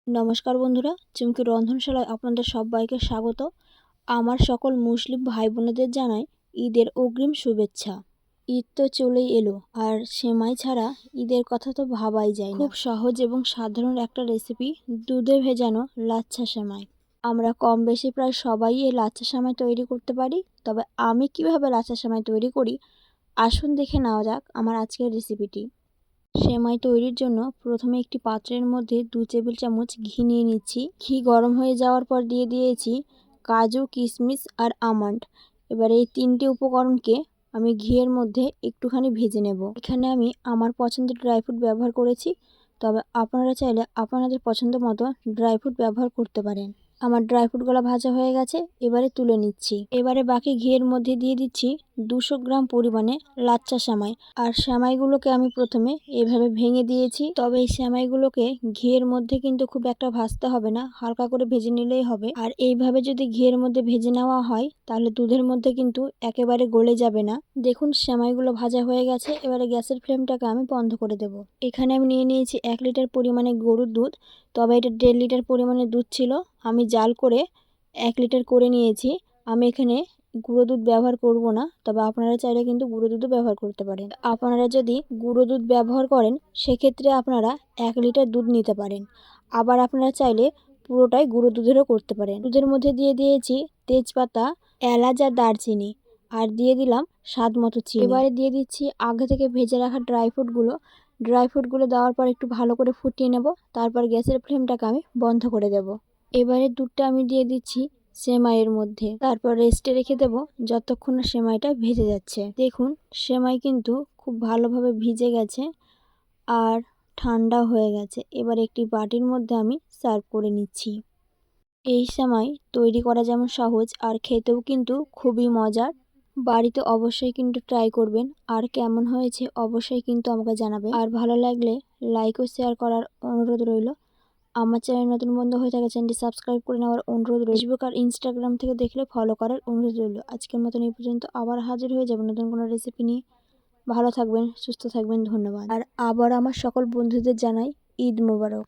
নমস্কার বন্ধুরা, চুমকি রন্ধনশালায় আপনাদের সবাইকে স্বাগত। আমার সকল মুসলিম ভাই বোনেদের জানাই ঈদের অগ্রিম শুভেচ্ছা। ঈদ তো চলেই এলো, আর সেমাই ছাড়া ঈদের কথা তো ভাবাই যায় না। খুব সহজ এবং সাধারণ একটা রেসিপি, দুধে ভেজানো লাচ্ছা সেমাই। আমরা কম বেশি প্রায় সবাই এই লাচ্ছা সেমাই তৈরি করতে পারি। তবে আমি কিভাবে লাচ্ছা সেমাই তৈরি করি, আসুন দেখে নেওয়া যাক আমার আজকের রেসিপিটি। সেমাই তৈরির জন্য প্রথমে একটি পাত্রের মধ্যে 2 টেবিল চামচ ঘি নিয়ে নিচ্ছি। ঘি গরম হয়ে যাওয়ার পর দিয়ে দিয়েছি কাজু, কিশমিশ আর আমন্ড। এবার এই 3টে উপকরণকে আমি ঘিয়ের মধ্যে একটুখানি ভেজে নেব। এখানে আমি আমার পছন্দের ড্রাই ফ্রুট ব্যবহার করেছি, তবে আপনারা চাইলে আপনাদের পছন্দ মতো ড্রাই ফ্রুট ব্যবহার করতে পারেন। আমার ড্রাই ফ্রুটগুলো ভাজা হয়ে গেছে, এবারে তুলে নিচ্ছি। এবারে বাকি ঘিয়ের মধ্যে দিয়ে দিচ্ছি 200 গ্রাম পরিমাণে লাচ্ছা সেমাই। আর সেমাইগুলোকে আমি প্রথমে এভাবে ভেঙে দিয়েছি। তবে এই সেমাইগুলোকে ঘিয়ের মধ্যে কিন্তু খুব একটা ভাজতে হবে না, হালকা করে ভেজে নিলেই হবে। আর এইভাবে যদি ঘিয়ের মধ্যে ভেজে নেওয়া হয় তাহলে দুধের মধ্যে কিন্তু একেবারে গলে যাবে না। দেখুন সেমাইগুলো ভাজা হয়ে গেছে, এবারে গ্যাসের ফ্লেমটাকে আমি বন্ধ করে দেব। এখানে আমি নিয়ে নিয়েছি 1 লিটার পরিমাণে গরুর দুধ। তবে এটা 1.5 লিটার পরিমাণে দুধ ছিল, আমি জাল করে 1 লিটার করে নিয়েছি। আমি এখানে গুঁড়ো দুধ ব্যবহার করব না, তবে আপনারা চাইলে কিন্তু গুঁড়ো দুধও ব্যবহার করতে পারেন। আপনারা যদি গুঁড়ো দুধ ব্যবহার করেন সেক্ষেত্রে আপনারা 1 লিটার দুধ নিতে পারেন। আবার আপনারা চাইলে পুরোটাই গুঁড়ো দুধেরও করতে পারেন। দুধের মধ্যে দিয়ে দিয়েছি তেজপাতা, এলাচ আর দারচিনি, আর দিয়ে দিলাম স্বাদ মতো চিনি। এবারে দিয়ে দিচ্ছি আগে থেকে ভেজে রাখা ড্রাই ফ্রুটগুলো দেওয়ার পর একটু ভালো করে ফুটিয়ে নেব। তারপর গ্যাসের ফ্লেমটাকে আমি বন্ধ করে দেব। এবারে দুধটা আমি দিয়ে দিচ্ছি সেমাইয়ের মধ্যে, তারপর রেস্টে রেখে দেব যতক্ষণ না সেমাইটা ভেজে যাচ্ছে। দেখুন সেমাই কিন্তু খুব ভালোভাবে ভিজে গেছে আর ঠান্ডা হয়ে গেছে। এবার একটি বাটির মধ্যে আমি সার্ভ করে নিচ্ছি। এই সেমাই তৈরি করা যেমন সহজ, আর খেতেও কিন্তু খুবই মজার। বাড়িতে অবশ্যই কিন্তু ট্রাই করবেন, আর কেমন হয়েছে অবশ্যই কিন্তু আমাকে জানাবেন। আর ভালো লাগলে লাইক ও শেয়ার করার অনুরোধ রইল। আমার চ্যানেল নতুন বন্ধু হয়ে থাকে চ্যানেলটি সাবস্ক্রাইব করে নেওয়ার অনুরোধ রইল। ফেসবুক আর ইনস্টাগ্রাম থেকে দেখলে ফলো করার অনুরোধ রইল। আজকের মতন এই পর্যন্ত, আবার হাজির হয়ে যাবেন নতুন কোনো রেসিপি নিয়ে। ভালো থাকবেন, সুস্থ থাকবেন, ধন্যবাদ। আর আবার আমার সকল বন্ধুদের জানাই ঈদ মোবারক।